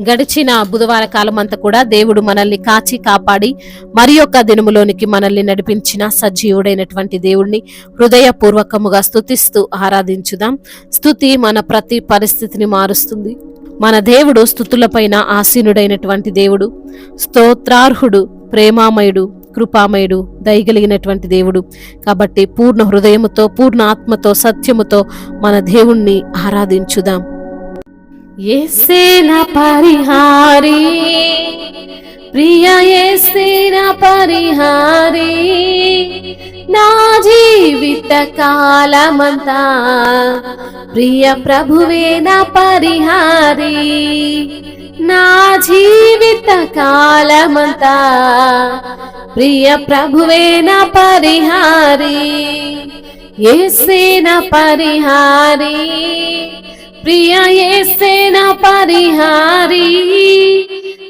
గడిచిన బుధవార కాలం అంతా కూడా దేవుడు మనల్ని కాచి కాపాడి మరి యొక్క దినములోనికి మనల్ని నడిపించిన సజీవుడైనటువంటి దేవుడిని హృదయపూర్వకముగా స్తుతిస్తూ ఆరాధించుదాం. స్తుతి మన ప్రతి పరిస్థితిని మారుస్తుంది. మన దేవుడు స్తుతులపైన ఆసీనుడైనటువంటి దేవుడు, స్తోత్రార్హుడు, ప్రేమామయుడు, కృపామయుడు, దయగలిగినటువంటి దేవుడు. కాబట్టి పూర్ణ హృదయముతో, పూర్ణ ఆత్మతో, సత్యముతో మన దేవుణ్ణి ఆరాధించుదాం. యేసే నా పరిహారి, ప్రియ యేసే నా పరిహారి, నా జీవిత కాలమంతా ప్రియ ప్రభువే నా పరిహారి, నా జీవిత కాలమంతా ప్రియ ప్రభువే నా పరిహారి. యేసే నా పరిహారి, ప్రియ యేసే నా పరిహారి,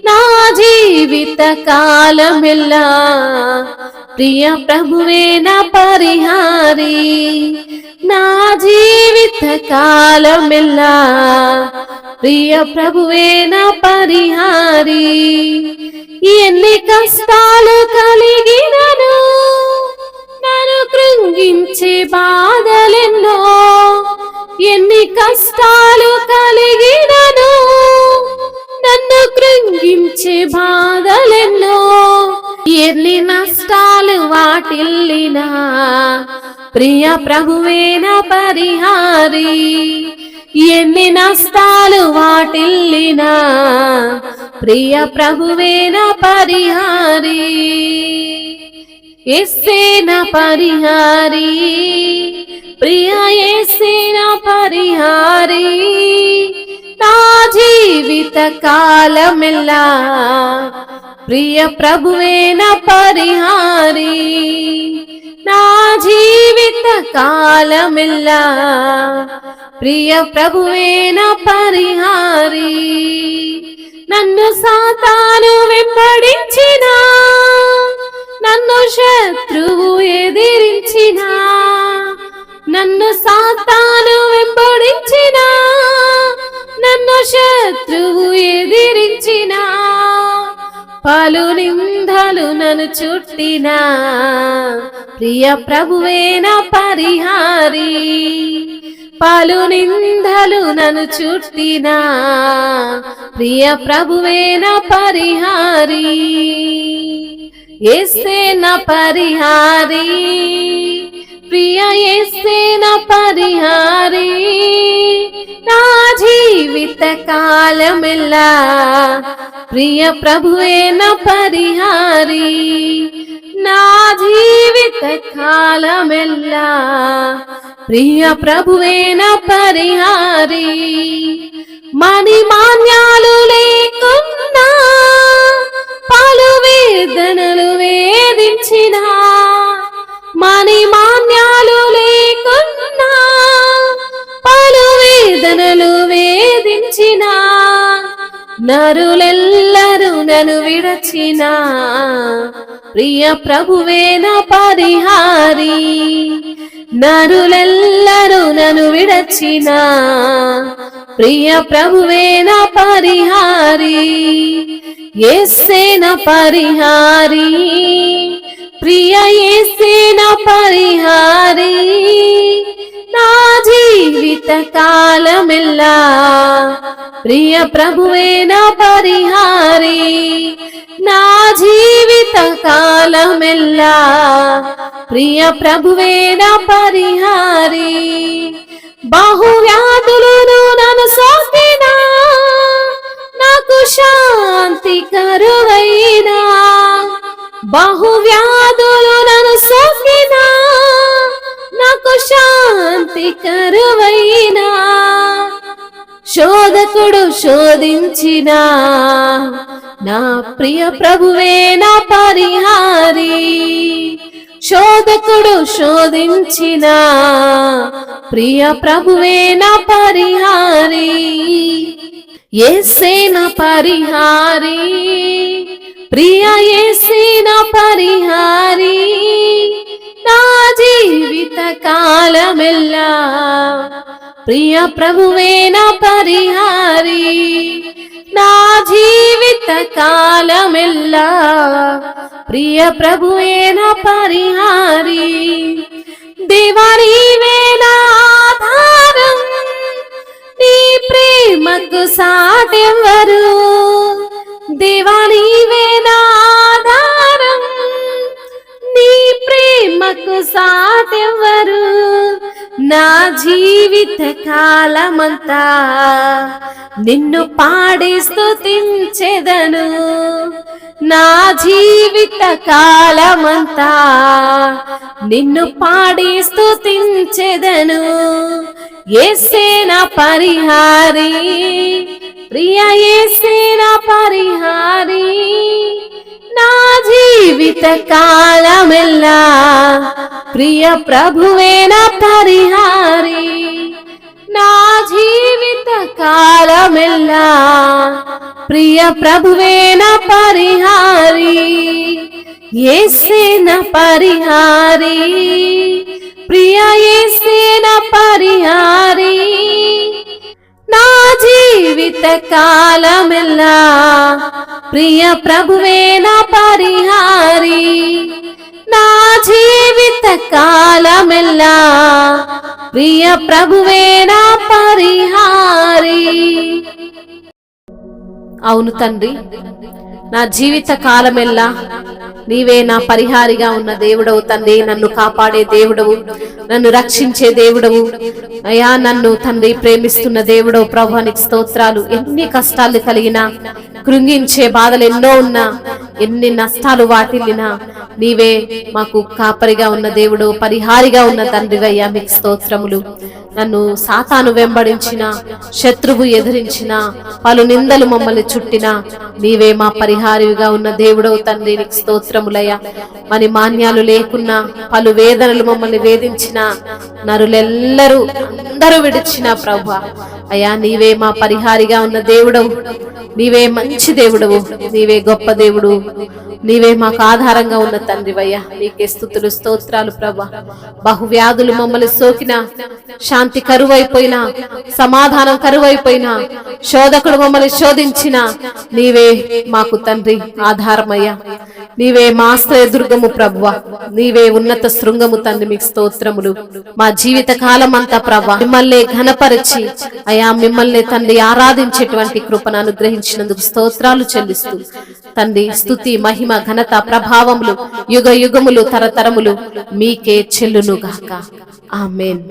నా జీవిత కాలమెల్లా ప్రియ ప్రభువే నా పరిహారి, నా జీవిత కాలమెల్లా ప్రియ ప్రభువే నా పరిహారి. ఎన్ని కష్టాలు కలిగినను, నన్ను కృంగించే బాధలెన్నో, ఎన్ని కష్టాలు కలిగినను, నన్ను కృంగించే బాధలెన్నో, ఎన్ని నష్టాలు వాటిల్లినా ప్రియ ప్రభువే నా పరిహారి, ఎన్ని నష్టాలు వాటిల్లినా ప్రియ ప్రభువే నా పరిహారి. యేసే నా పరిహారి, ప్రియ యేసే నా పరిహారి, నా జీవిత కాలమెల్లా ప్రియ ప్రభువే నా పరిహారి, నా జీవిత కాలమెల్లా ప్రియ ప్రభువే నా పరిహారి. నన్ను సాతాను వెంబడించిన, నన్ను శత్రువు ఎదిరించిన, నన్ను సాతాను వెంబడించిన, నన్ను శత్రువు ఎదిరించిన, పలు నిందలు నన్ను చుట్టిన ప్రియ ప్రభువే నా పరిహారి, పలు నిందలు నన్ను చుట్టిన ప్రియ ప్రభువే నా పరిహారి. యేసే నా పరిహారి, ప్రియ యేసే నా పరిహారి, నా జీవిత కాలమెల్లా ప్రియ ప్రభువే నా పరిహారి, నా జీవిత కాలమెల్లా ప్రియ ప్రభువే నా పరిహారి. మణి మాన్యాలు లేకున్నా, పలు వేదనలు వేధించిన, మణి మాన్యాలు లేకున్నా, పలు వేదనలు వేధించిన, నరులెల్లరూ నన్ను విడచిన ప్రియ ప్రభువే నా పరిహారి, నరులెల్లరూ నన్ను విడచిన ప్రియ ప్రభువే నా పరిహారి. యేసే నా పరిహారి, ప్రియ యేసే నా పరిహారి, నా జీవిత కాలమెల్లా ప్రియ ప్రభువే నా పరిహారి, నా జీవిత కాలమెల్లా ప్రియ ప్రభువే నా పరిహారి. బహువ్యాధులను నన్ను సోకినా, నాకు శాంతి కరువైనా, బహువ్యాధులు నన్ను సోకినా, నాకు శాంతి కరువైనా, శోధకుడు శోధించిన నా ప్రియ ప్రభువే నా పరిహారి, శోధకుడు శోధించిన ప్రియ ప్రభువే నా పరిహారి. యేసే నా పరిహారి, ప్రియ యేసే నా పరిహారి, నా జీవిత కాలమెల్లా ప్రియ ప్రభువే నా పరిహారి, నా జీవిత కాలమెల్లా ప్రియ ప్రభువే నా పరిహారి. దేవా నీవే నా ఆధారం, నీ ప్రేమకు సాటెవరు. దేవా నీవే నా ఆధారం, నీ ప్రేమకు సాటెవరు. నా జీవిత కాలమంతా నిన్ను పాడి స్తుతించెదను. నా జీవిత కాలమంతా నిన్ను పాడి స్తుతించెదను. యేసే నా పరిహారి, ప్రియ యేసే నా పరిహారి. నా జీవిత కాలమెల్లా ప్రియ ప్రభువే నా పరిహారి. నా జీవిత కాలమెల్లా ప్రియ ప్రభువే నా పరిహారి. యేసే నా పరిహారి, ప్రియ యేసే నా పరిహారి. నా జీవిత కాలమెల్లా ప్రియ ప్రభువే నా పరిహారి. నా జీవిత కాలమెల్లా ప్రియ ప్రభువే నా పరిహారి. అవును తండ్రి, నా జీవిత కాలమెల్లా నీవే నా పరిహారిగా ఉన్న దేవుడవు తండ్రి. నన్ను కాపాడే దేవుడవు, నన్ను రక్షించే దేవుడవు అయ్యా. నన్ను తండ్రి ప్రేమిస్తున్న దేవుడవు ప్రభువా, నీకు స్తోత్రాలు. ఎన్ని కష్టాలు కలిగినా, కృంగించే బాధలు ఎన్నో ఉన్నా, ఎన్ని నష్టాలు వాటిల్లినా నీవే మాకు కాపరిగా ఉన్న దేవుడు, పరిహారిగా ఉన్న తండ్రివయ్యా, మీకు స్తోత్రములు. నన్ను సాతాను వెంబడించిన, శత్రువు ఎదిరించిన, పలు నిందలు మమ్మల్ని చుట్టిన నీవే మా పరిహారిగా ఉన్న దేవుడవు తండ్రి, నీకు స్తోత్రములయ్యా. మన మాన్యాలు లేకున్నా, పలు వేదనలు మమ్మల్ని వేధించిన, నరులెల్లరూ అందరూ విడిచిన ప్రభువా అయ్యా, నీవే మా పరిహారిగా ఉన్న దేవుడవు. నీవే మంచి దేవుడవు, నీవే గొప్ప దేవుడు, నీవే మాకు ఆధారంగా ఉన్న తండ్రివయ్యా. నీకే స్తుతులు స్తోత్రాలు ప్రభా. బహువ్యాధులు మమ్మల్ని సోకినా, శాంతి కరువైపోయినా, సమాధానం కరువైపోయినా, శోధకుడు మమ్మల్ని శోధించిన నీవే మాకు తండ్రి ఆధారమయ్యా. నీవే మా ఆశ్రయ దుర్గము ప్రభువా, నీవే ఉన్నత శృంగము తండ్రి, మీకు స్తోత్రములు. మా జీవిత కాలం అంతా ప్రభా మిమ్మల్ని ఘనపరిచి అయా, మిమ్మల్ని తండ్రి ఆరాధించేటువంటి కృపను అనుగ్రహించినందుకు స్తోత్రాలు చెల్లిస్తూ తండ్రి, స్తుతి మహిమ ఘనత ప్రభావములు యుగ యుగములు తరతరములు మీకే చెల్లును గాక. ఆమేన్.